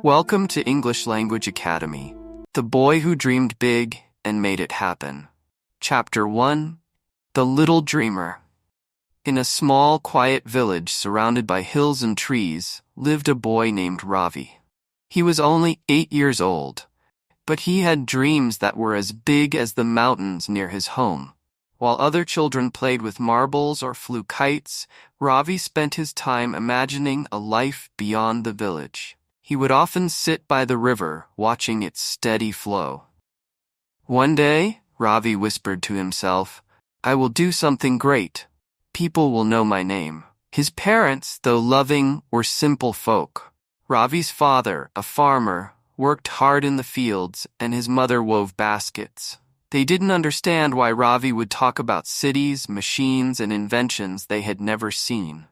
Welcome to English Language Academy. The Boy Who Dreamed Big and Made It Happen. Chapter 1. The Little Dreamer. In a small, quiet village surrounded by hills and trees lived a boy named Ravi. He was only 8 years old, but he had dreams that were as big as the mountains near his home. While other children played with marbles or flew kites, Ravi spent his time imagining a life beyond the village. He would often sit by the river, watching its steady flow. One day, Ravi whispered to himself, "I will do something great. People will know my name." His parents, though loving, were simple folk. Ravi's father, a farmer, worked hard in the fields, and his mother wove baskets. They didn't understand why Ravi would talk about cities, machines, and inventions they had never seen.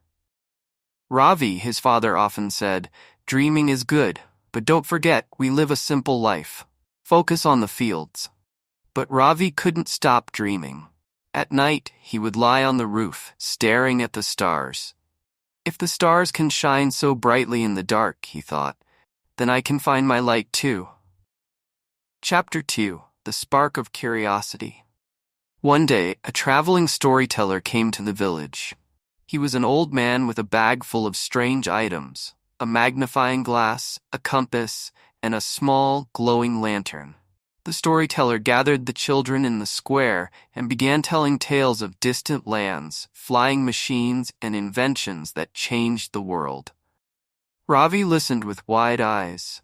Ravi, his father often said, "Dreaming is good, but don't forget we live a simple life. Focus on the fields." But Ravi couldn't stop dreaming. At night, he would lie on the roof, staring at the stars. "If the stars can shine so brightly in the dark," he thought, "then I can find my light too." Chapter 2. The Spark of Curiosity. One day, a traveling storyteller came to the village. He was an old man with a bag full of strange items, a magnifying glass, a compass, and a small, glowing lantern. The storyteller gathered the children in the square and began telling tales of distant lands, flying machines, and inventions that changed the world. Ravi listened with wide eyes.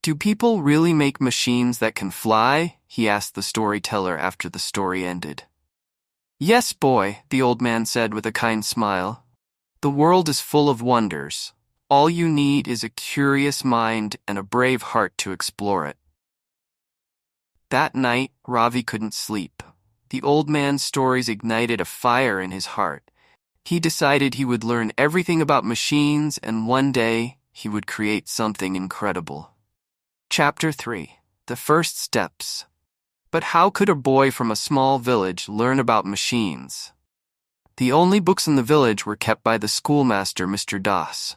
"Do people really make machines that can fly?" he asked the storyteller after the story ended. "Yes, boy," the old man said with a kind smile. "The world is full of wonders. All you need is a curious mind and a brave heart to explore it." That night, Ravi couldn't sleep. The old man's stories ignited a fire in his heart. He decided he would learn everything about machines, and one day, he would create something incredible. Chapter 3. The First Steps. But how could a boy from a small village learn about machines? The only books in the village were kept by the schoolmaster, Mr. Das.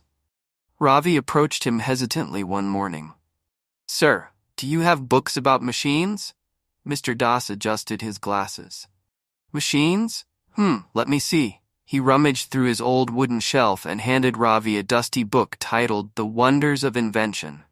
Ravi approached him hesitantly one morning. "Sir, do you have books about machines?" Mr. Das adjusted his glasses. "Machines? Let me see." He rummaged through his old wooden shelf and handed Ravi a dusty book titled The Wonders of Invention.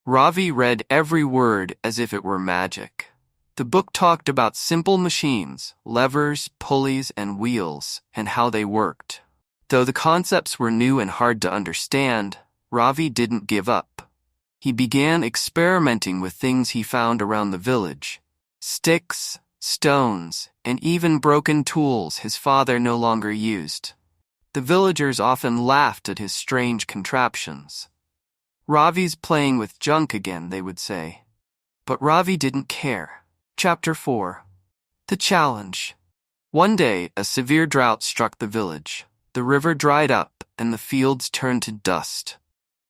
Ravi read every word as if it were magic. The book talked about simple machines, levers, pulleys, and wheels, and how they worked. Though the concepts were new and hard to understand, Ravi didn't give up. He began experimenting with things he found around the village. Sticks, stones, and even broken tools his father no longer used. The villagers often laughed at his strange contraptions. "Ravi's playing with junk again," they would say. But Ravi didn't care. Chapter 4. The Challenge. One day, a severe drought struck the village. The river dried up, and the fields turned to dust.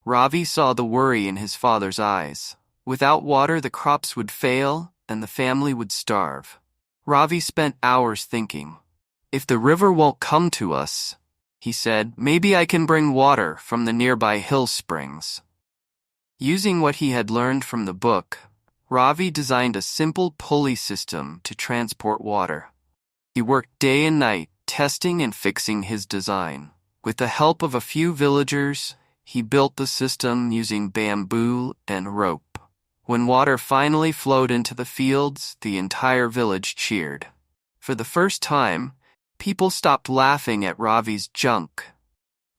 Ravi saw the worry in his father's eyes. Without water, the crops would fail, and the family would starve. Ravi spent hours thinking. "If the river won't come to us," he said, "maybe I can bring water from the nearby hill springs." Using what he had learned from the book, Ravi designed a simple pulley system to transport water. He worked day and night, testing and fixing his design. With the help of a few villagers, he built the system using bamboo and rope. When water finally flowed into the fields, the entire village cheered. For the first time, people stopped laughing at Ravi's junk.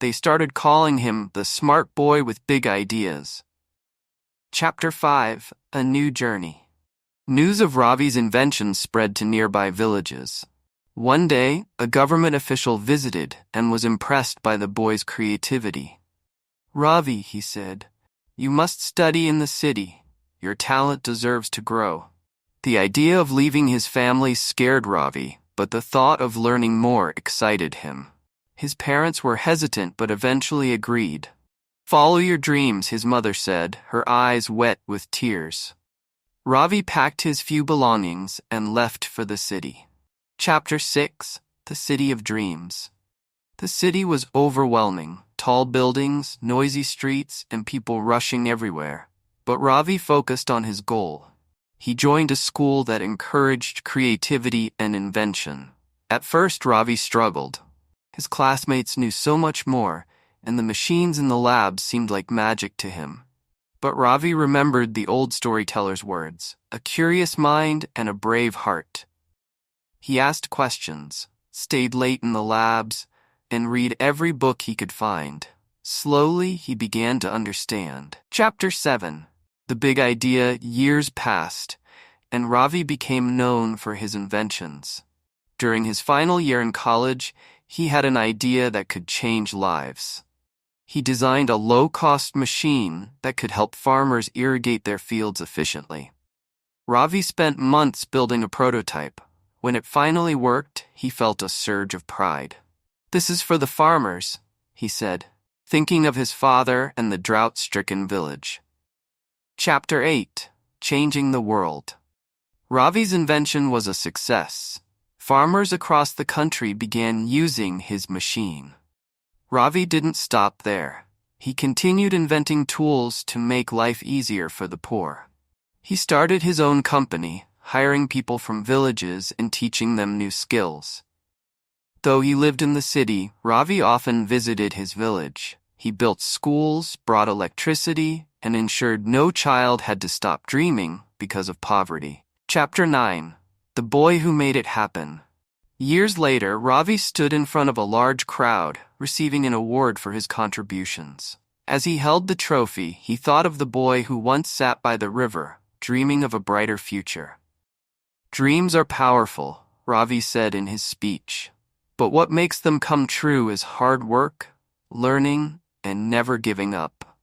They started calling him the smart boy with big ideas. Chapter 5. A New Journey. News of Ravi's invention spread to nearby villages. One day, a government official visited and was impressed by the boy's creativity. "Ravi," he said, "you must study in the city. Your talent deserves to grow." The idea of leaving his family scared Ravi, but the thought of learning more excited him. His parents were hesitant but eventually agreed. "Follow your dreams," his mother said, her eyes wet with tears. Ravi packed his few belongings and left for the city. Chapter 6. The City of Dreams. The city was overwhelming. tall buildings, noisy streets, and people rushing everywhere. But Ravi focused on his goal. He joined a school that encouraged creativity and invention. At first, Ravi struggled. His classmates knew so much more, and the machines in the lab seemed like magic to him. But Ravi remembered the old storyteller's words, a curious mind and a brave heart. He asked questions, stayed late in the labs, and read every book he could find. Slowly, he began to understand. Chapter 7. The big idea. Years passed, and Ravi became known for his inventions. During his final year in college, he had an idea that could change lives. He designed a low-cost machine that could help farmers irrigate their fields efficiently. Ravi spent months building a prototype. When it finally worked, he felt a surge of pride. "This is for the farmers," he said, thinking of his father and the drought-stricken village. Chapter 8. Changing the World. Ravi's invention was a success. Farmers across the country began using his machine. Ravi didn't stop there. He continued inventing tools to make life easier for the poor. He started his own company, hiring people from villages and teaching them new skills. Though he lived in the city, Ravi often visited his village. He built schools, brought electricity, and ensured no child had to stop dreaming because of poverty. Chapter 9. The Boy Who Made It Happen. Years later, Ravi stood in front of a large crowd, receiving an award for his contributions. As he held the trophy, he thought of the boy who once sat by the river, dreaming of a brighter future. "Dreams are powerful," Ravi said in his speech. "But what makes them come true is hard work, learning, and never giving up."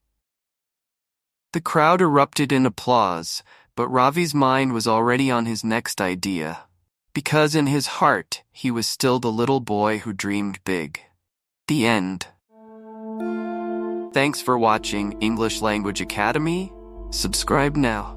The crowd erupted in applause, but Ravi's mind was already on his next idea. Because in his heart, he was still the little boy who dreamed big. The end. Thanks for watching English Language Academy. Subscribe now.